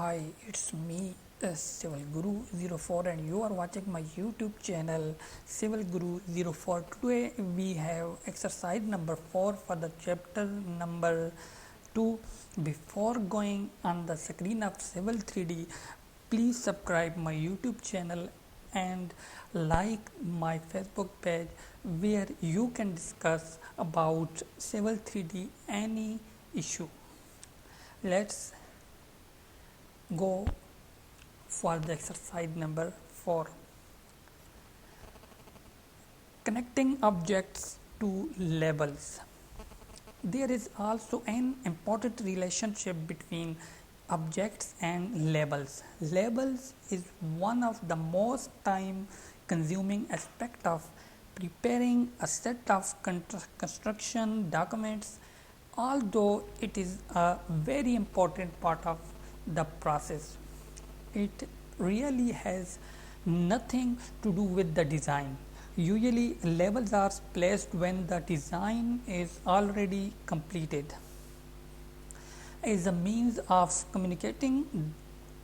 Hi, it's me, Civil Guru 04, and you are watching my YouTube channel Civil Guru 04. Today we have exercise number 4 for the chapter number 2. Before going on the screen of Civil 3D, please subscribe my YouTube channel and like my Facebook page where you can discuss about Civil 3D any issue. Let's go for the exercise number 4. Connecting objects to labels. There is also an important relationship between objects and labels. Labels is one of the most time consuming aspect of preparing a set of construction documents, although it is a very important part of the process. It really has nothing to do with the design. Usually labels are placed when the design is already completed as a means of communicating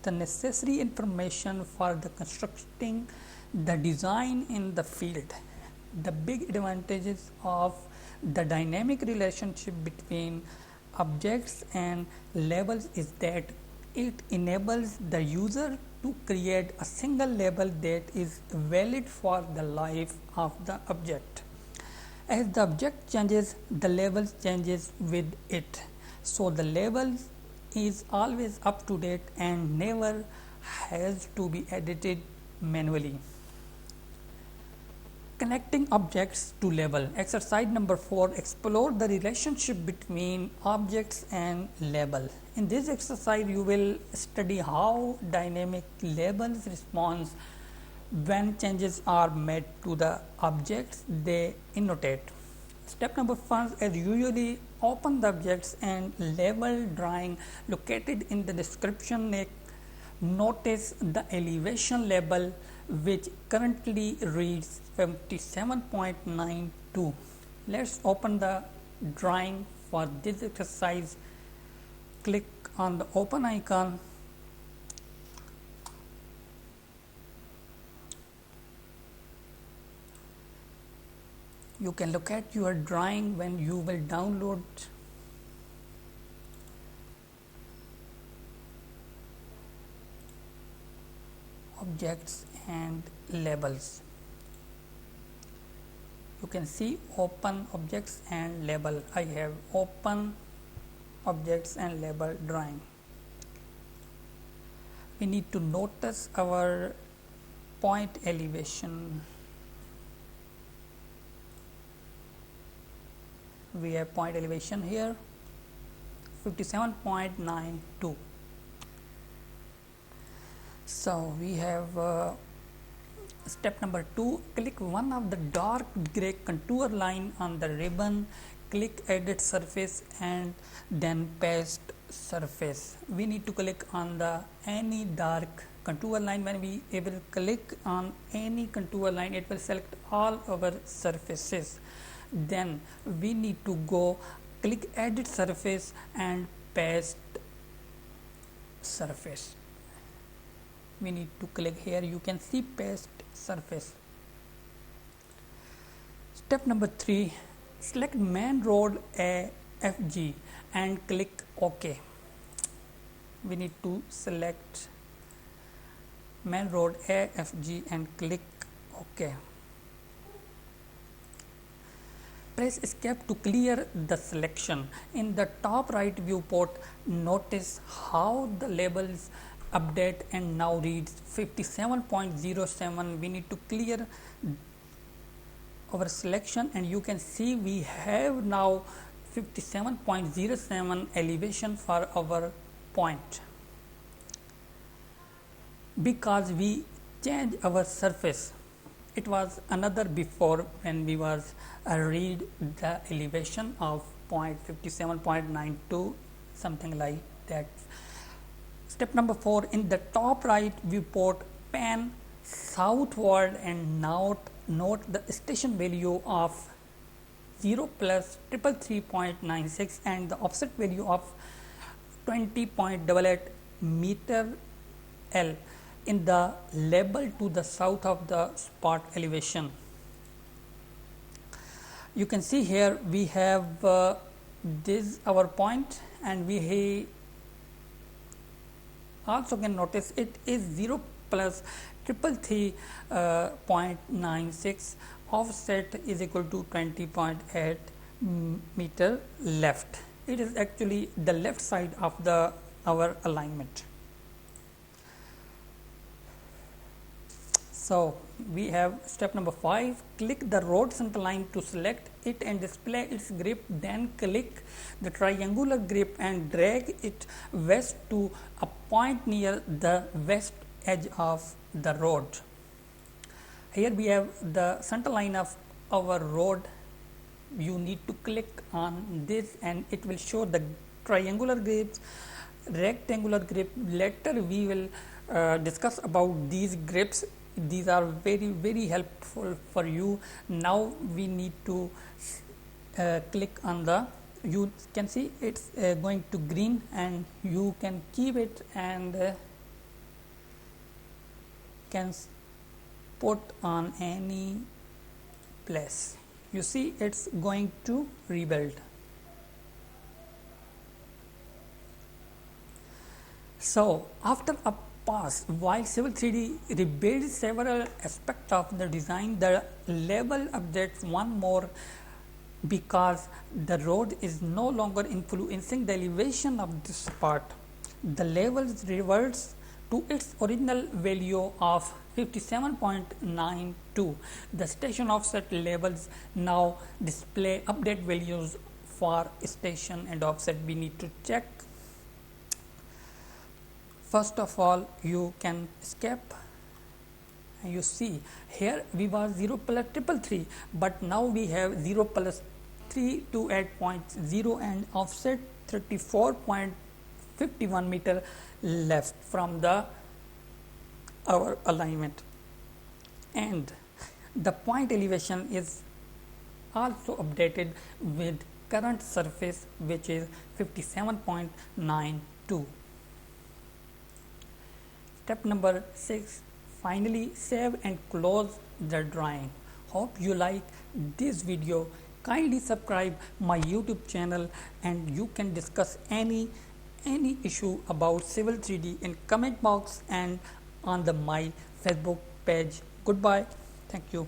the necessary information for the constructing the design in the field. The big advantages of the dynamic relationship between objects and labels is that it enables the user to create a single label that is valid for the life of the object. As the object changes, the label changes with it. So the label is always up to date and never has to be edited manually. Connecting objects to label. Exercise number 4, explore the relationship between objects and label. In this exercise, you will study how dynamic labels respond when changes are made to the objects they annotate. Step number 1, as usually, open the objects and label drawing located in the description. Notice the elevation label, which currently reads 57.92. Let's open the drawing for this exercise. Click on the open icon. You can look at your drawing when you will download objects and labels. You can see open objects and label. I have open objects and label drawing. We need to notice our point elevation. We have point elevation here 57.92. So we have step number 2, click one of the dark gray contour line on the ribbon, click edit surface and then paste surface. We need to click on the any dark contour line. When we will click on any contour line, it will select all our surfaces. Then we need to go click edit surface and paste surface. We need to click here. You can see paste surface. Step number 3, select main road AFG and click OK. We need to select main road AFG and click OK. Press escape to clear the selection. In the top right viewport, notice how the labels update and now reads 57.07. We need to clear our selection and you can see we have now 57.07 elevation for our point because we change our surface. It was another before when we was read the elevation of point 57.92, something like that. Step number 4, in the top right viewport, pan southward and note the station value of 0 plus 333.96 and the offset value of 20.88 meter L in the label to the south of the spot elevation. You can see here we have this our point, and we also can notice it is 0 plus 333.96. Offset is equal to 20.8 meter left. It is actually the left side of the our alignment. So we have step number 5. Click the road center line to select it and display its grip. Then click the triangular grip and drag it west to a point near the west edge of the road. Here we have the center line of our road. You need to click on this and it will show the triangular grips, rectangular grip. Later we will discuss about these grips. These are very helpful for you. Now we need to click on the, you can see it's going to green, and you can keep it and can put on any place. You see it's going to rebuild. So after a pass, while Civil 3D rebuilds several aspects of the design, the level updates one more because the road is no longer influencing the elevation of this part. The level reverts to its original value of 57.92. The station offset levels now display update values for station and offset. We need to check. First of all, you can escape. You see here we was 0 plus 333, but now we have 0 plus 328.0 and offset 34.51 meter left from the our alignment, and the point elevation is also updated with current surface, which is 57.92. Step number 6. Finally, save and close the drawing. Hope you like this video. Kindly subscribe my YouTube channel, and you can discuss any issue about Civil 3D in comment box and on my Facebook page. Goodbye. Thank you.